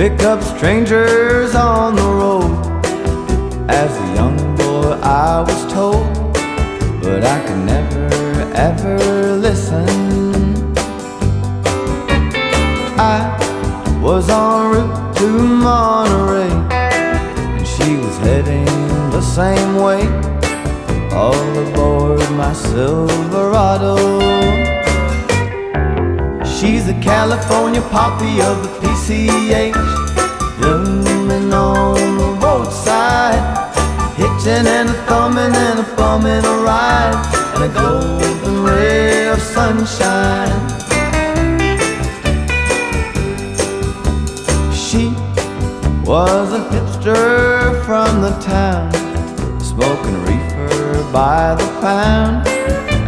pick up strangers on the road. As a young boy I was told, but I could never ever listen. I was en route to Monterey, and she was heading the same way, all aboard my Silverado. She's a California poppy of the PCH, blooming on the roadside, hitching and a thumbing and a bumming a ride, and a golden ray of sunshine. She was a hipster from the town, smoking reefer by the pound,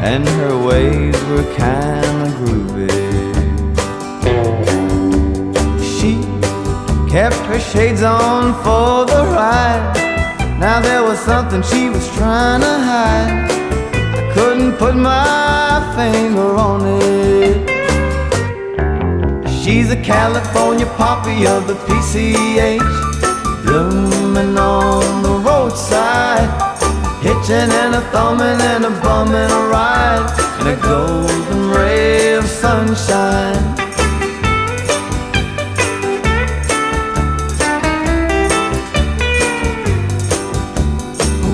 and her ways were kinda groovy. She kept her shades on for the ride. Now there was something she was trying to hide. I couldn't put my finger on it. She's a California poppy of the PCH, blooming on the roadside, hitching and a thumbing and a bumming a ride, and a golden ray of sunshine.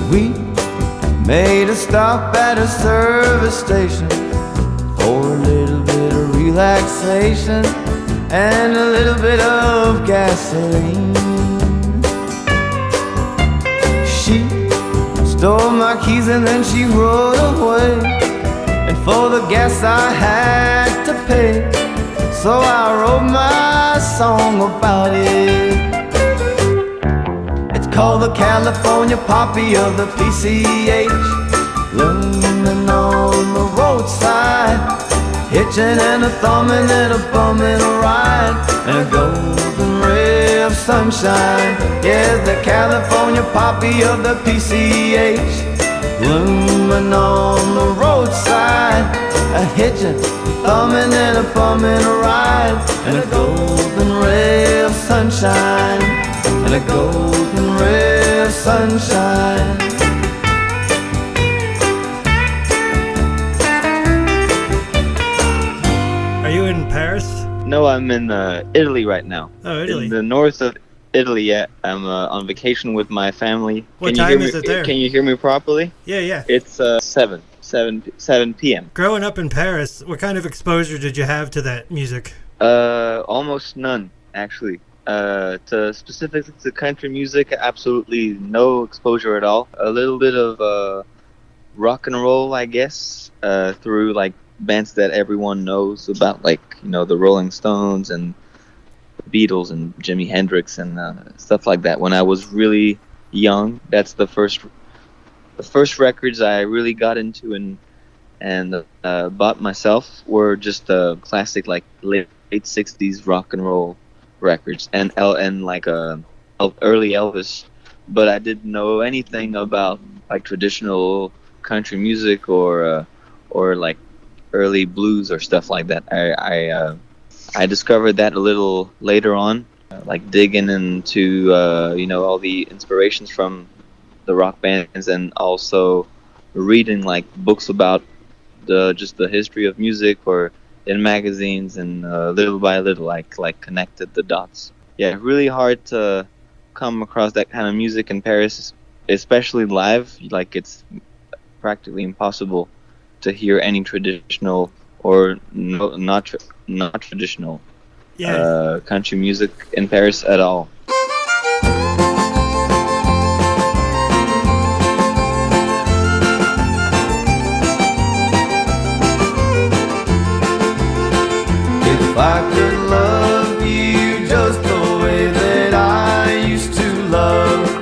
We made a stop at a service station for a little bit of relaxation and a little bit of gasoline. She stole my keys and then she rode away, and for the gas I had to pay, so I wrote my song about it. It's called the California poppy of the PCH, blooming on the roadside, hitching and a thumbing and a bumming a ride, and a golden ray of sunshine. Yeah, the California poppy of the PCH, blooming on the roadside, a hitching, thumbing and a bumming a ride, and a golden ray of sunshine, and a golden ray of sunshine. Are you in Paris? No, I'm in Italy right now. Oh, Italy. In the north of Italy, yeah. I'm on vacation with my family. What time is it there? Can you hear me properly? Yeah. It's 7 p.m. Growing up in Paris, what kind of exposure did you have to that music? Almost none, actually. Specifically to country music, absolutely no exposure at all. A little bit of rock and roll, I guess, through like bands that everyone knows about, like, you know, the Rolling Stones and the Beatles and Jimi Hendrix and stuff like that. When I was really young, that's the first records I really got into and bought myself were just classic, like late 60s rock and roll records and like early Elvis, but I didn't know anything about like traditional country music or like early blues or stuff like that. I discovered that a little later on, like digging into all the inspirations from the rock bands, and also reading like books about just the history of music or in magazines, and little by little like connected the dots. Yeah, really hard to come across that kind of music in Paris, especially live. Like, it's practically impossible to hear any traditional or not traditional country music in Paris at all. If I could love you just the way that I used to love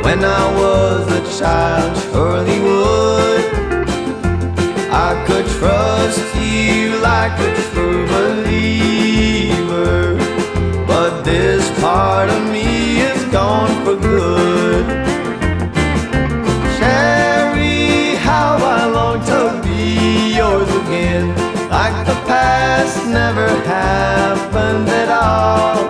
when I was a child, surely would. I could trust you like a true believer, but this part of me is gone for good. Sherry, how I long to be yours again, like the past never happened at all.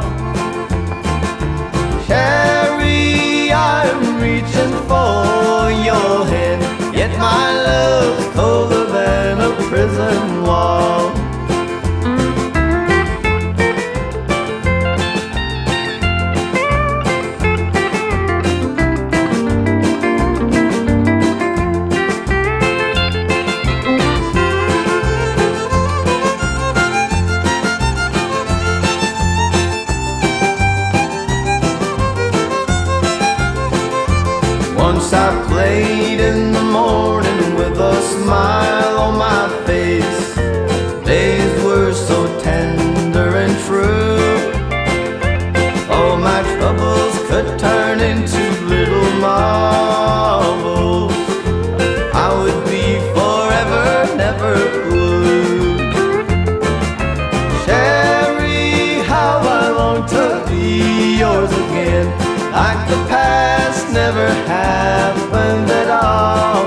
happened at all.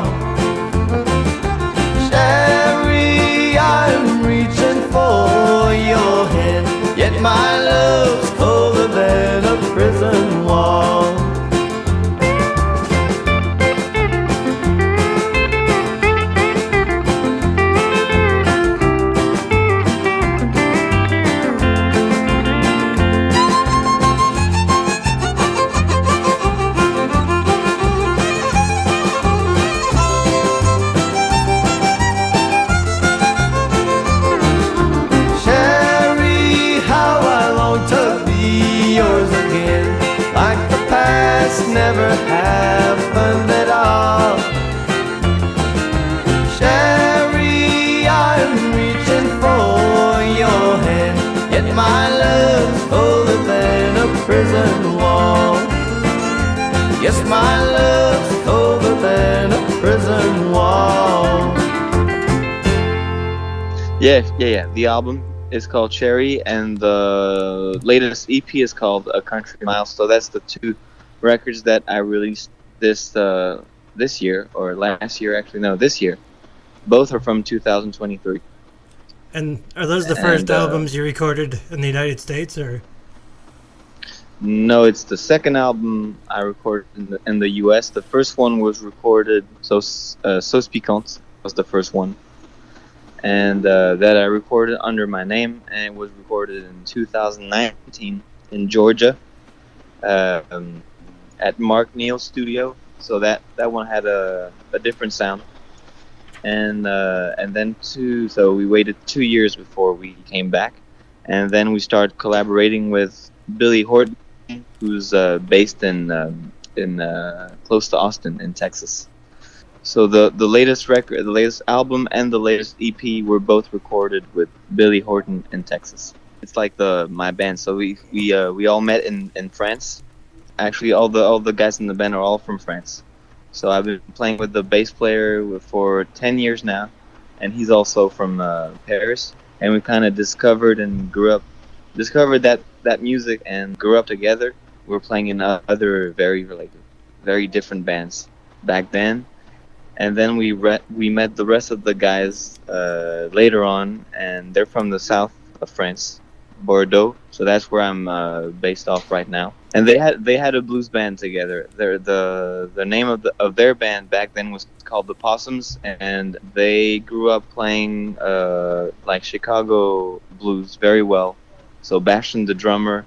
Sherry, I'm reaching for your hand, yet my love's colder than a prison wall. Never happened at all. Sherry, I'm reaching for your hand, yet my love's colder than a prison wall. Yes, my love's colder than a prison wall. Yeah. The album is called Cherry, and the latest EP is called A Country Mile. So that's the two records that I released this year, or last year actually. No, this year. Both are from 2023. And are those the first albums you recorded in the United States, or? No, it's the second album I recorded in the U.S. The first one was recorded, Sauce Piquante was the first one, and that I recorded under my name, and it was recorded in 2019 in Georgia. At Mark Neal's studio, so that one had a different sound, and then so we waited 2 years before we came back, and then we started collaborating with Billy Horton, who's based in close to Austin in Texas. So the latest record, the latest album, and the latest EP were both recorded with Billy Horton in Texas. It's like my band. So we all met in France. Actually, all the guys in the band are all from France. So I've been playing with the bass player for 10 years now, and he's also from Paris. And we kind of discovered that music and grew up together. We were playing in other very different bands back then, and then we met the rest of the guys later on, and they're from the south of France, Bordeaux. So that's where I'm based off right now. And they had a blues band together. The name of their band back then was called the Possums, and they grew up playing like Chicago blues very well. So Bastion, the drummer,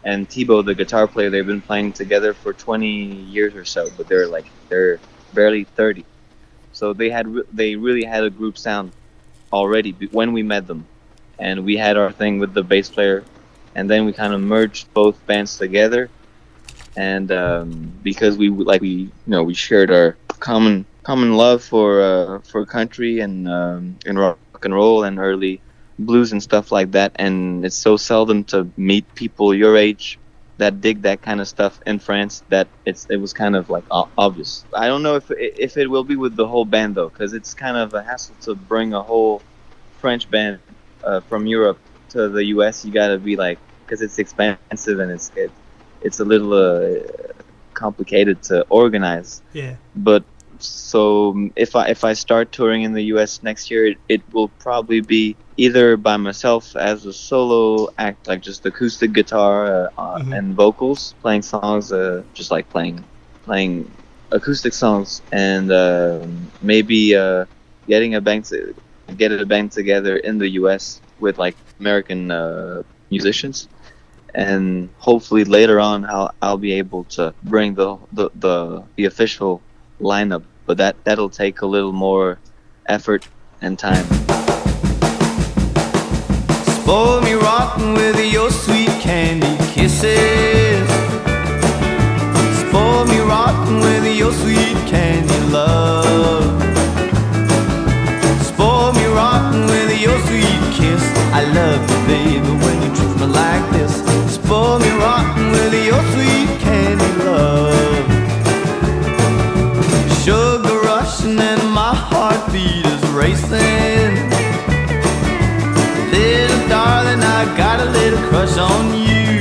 and Thibaut, the guitar player, they've been playing together for 20 years or so, but they're barely 30. So they really had a group sound already when we met them, and we had our thing with the bass player, and then we kind of merged both bands together, and because we shared our common love for country and rock and roll and early blues and stuff like that, and it's so seldom to meet people your age that dig that kind of stuff in France that it was kind of like obvious. I don't know if it will be with the whole band though, because it's kind of a hassle to bring a whole French band from Europe to the US. You gotta be like, because it's expensive and it's a little complicated to organize. Yeah. But so if I start touring in the US next year, it will probably be either by myself as a solo act, like just acoustic guitar and vocals, playing songs, just like playing acoustic songs, and maybe get a band together in the US with like American musicians, and hopefully later on I'll be able to bring the official lineup, but that'll take a little more effort and time. Spoil me rotten with your sweet candy kisses. Spoil me rotten with your sweet candy love. Spoil me rotten with your sweet kiss. I love you, baby, when you treat me like this. Spoil me rotten with your sweet candy love. Sugar rushing and my heartbeat is racing. Little darling, I got a little crush on you.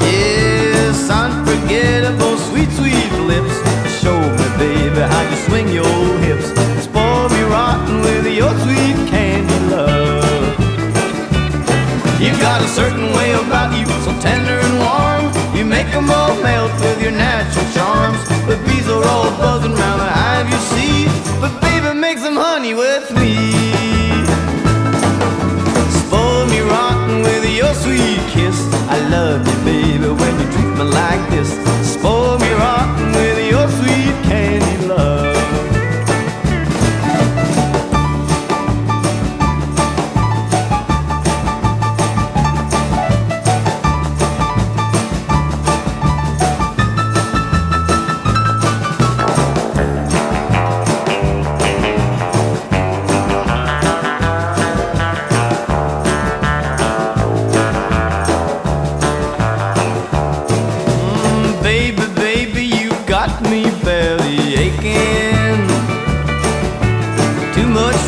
Yes, unforgettable, sweet, sweet me like this. Spoil me rotten with your sweet candy love.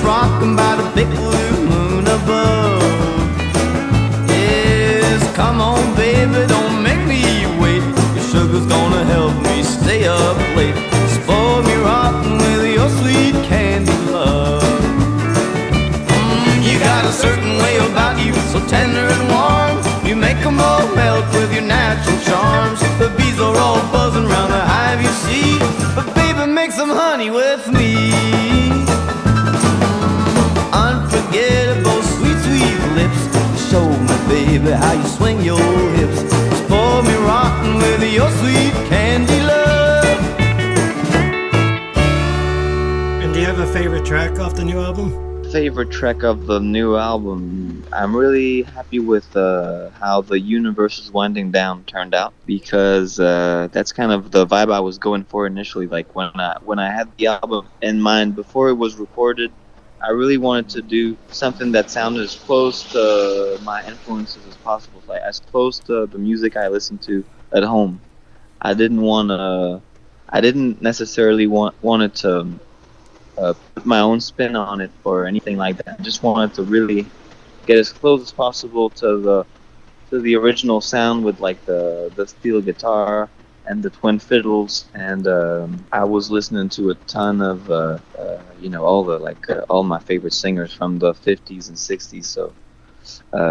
Rockin' by the big blue moon above. Yes, come on, baby, don't make me wait. Your sugar's gonna help me stay up late. Spoil me rotten with your sweet candy love. You got a certain way about you, so tender and warm. You make 'em all melt with your natural charms. The bees are all buzzing round the hive, you see. But baby, make some honey with me. Unforgettable, sweet, sweet lips. Show me, baby, how you swing your hips. Spoil me rotten with your sweet candy love. And do you have a favorite track off the new album? Favorite track of the new album? I'm really happy with how the Universe is Winding Down turned out, because that's kind of the vibe I was going for initially. Like when I had the album in mind before it was recorded, I really wanted to do something that sounded as close to my influences as possible, like as close to the music I listen to at home. I didn't necessarily wanted to put my own spin on it or anything like that. I just wanted to really get as close as possible to the original sound with like the steel guitar and the twin fiddles, and I was listening to a ton of all my favorite singers from the 50s and 60s, so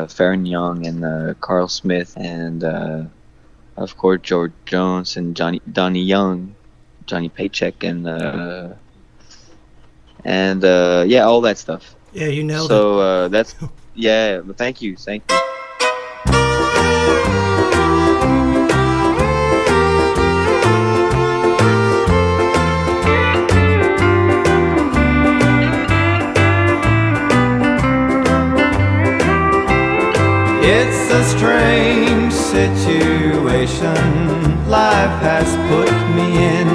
Farron Young and Carl Smith and of course George Jones and Donnie Young, Johnny Paycheck, and yeah, all that stuff. Yeah, you nailed it. So that's yeah. Thank you. It's a strange situation life has put me in.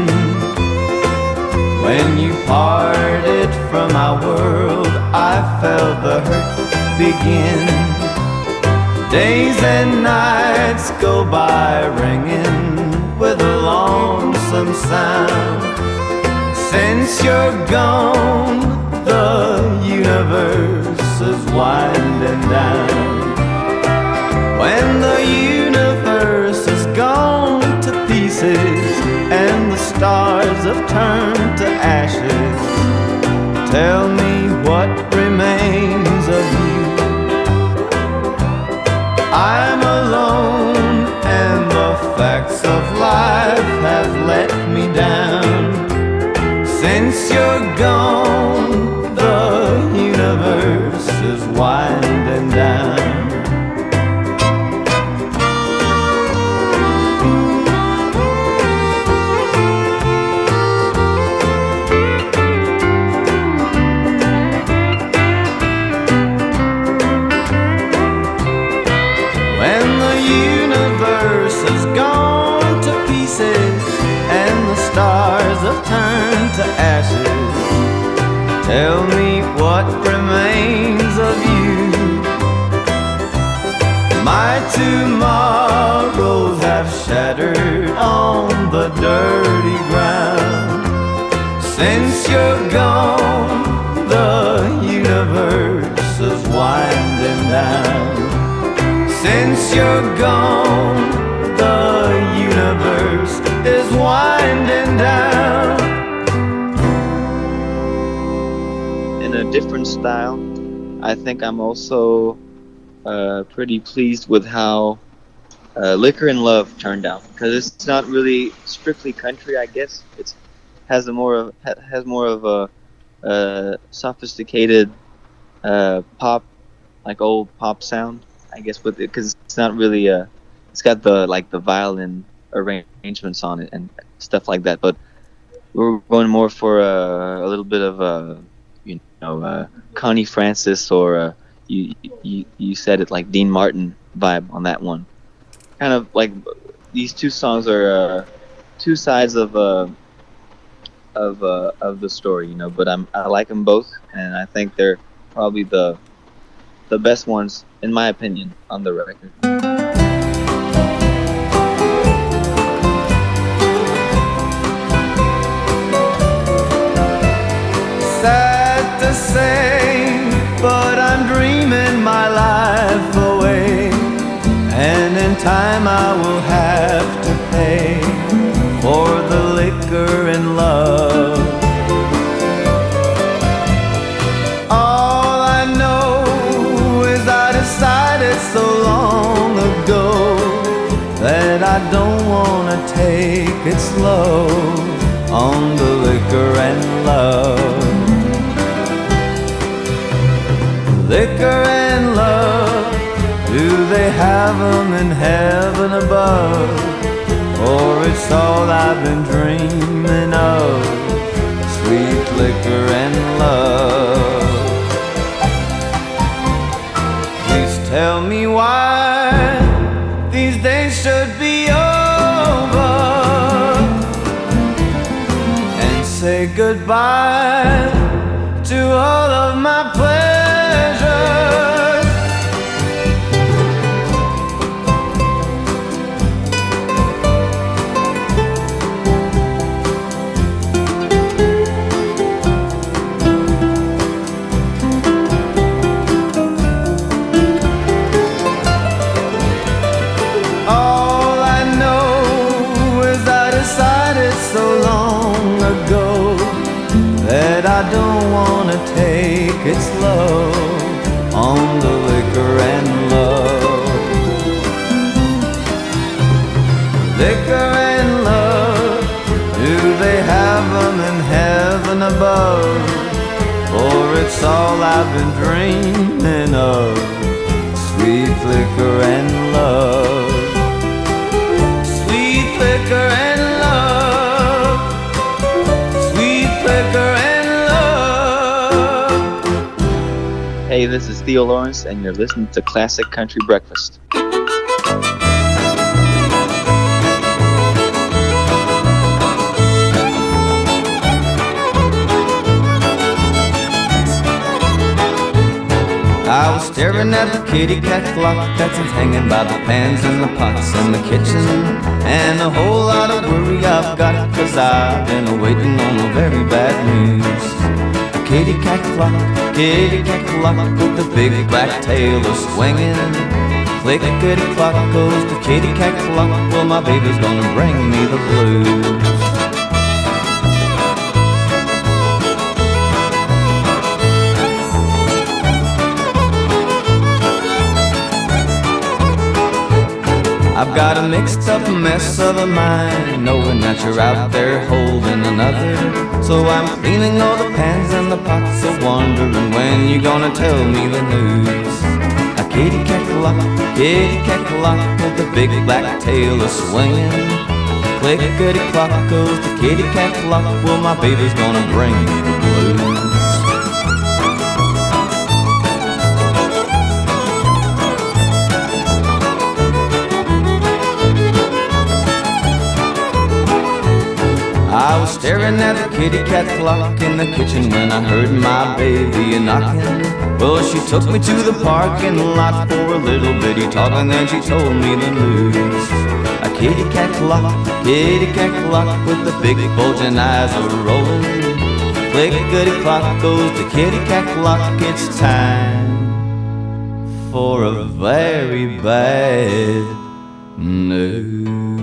When you parted from our world, I felt the hurt begin. Days and nights go by ringing with a lonesome sound. Since you're gone, the universe is winding down. When the universe is gone to pieces and the stars have turned to ashes, tell me what remains of you. I'm alone and the facts of life have let me down. Since you're gone, the universe is winding down. Turn to ashes. Tell me what remains of you. My tomorrows have shattered on the dirty ground. Since you're gone, the universe is winding down. Since you're gone, the universe is winding down. In a different style, I think I'm also pretty pleased with how Liquor and Love turned out, because it's not really strictly country. I guess it has more of a sophisticated pop, like old pop sound. I guess with it, because it's not really it's got the violin arrangements on it and stuff like that. But we're going more for a little bit of Connie Francis, or you said it, like Dean Martin vibe on that one. Kind of like these two songs are two sides of the story, you know. But I like them both, and I think they're probably the best ones, in my opinion, on the record. Sad to say, but I'm dreaming my life away, and in time I will have to pay for the liquor and love. All I know is I decided so long ago that I don't want to take it slow on the liquor and love. Liquor and love, do they have them in heaven above? Or it's all I've been dreaming of, sweet liquor and love. Please tell me why these days should be over, and say goodbye to all of my pleasures. That I don't want to take it slow on the liquor and love. Liquor and love, do they have them in heaven above? Or it's all I've been dreaming of, sweet liquor and love. Sweet liquor and love, sweet liquor and love. Hey, this is Theo Lawrence, and you're listening to Classic Country Breakfast. I was staring at the kitty cat clock that's hanging by the pans and the pots in the kitchen, and a whole lot of worry I've got, 'cause I've been waiting on a very bad news. A kitty cat clock with the big black tail a swinging. Clickety clock goes the kitty cat clock, well my baby's gonna bring me the blues. I've got a mixed up mess of a mind, knowing that you're out there holding another. So I'm cleaning all the pans and the pots, so wondering when you're gonna tell me the news. A kitty cat clock with the big black tail a swinging. Clickety clock goes the kitty cat clock, well my baby's gonna bring me the blues. I was staring at the kitty cat clock in the kitchen when I heard my baby a-knocking. Well, she took me to the parking lot for a little bitty talk, and then she told me the news. A kitty cat clock with the big bulging eyes a-rolling. Clickety clock goes the kitty cat clock, it's time for a very bad news.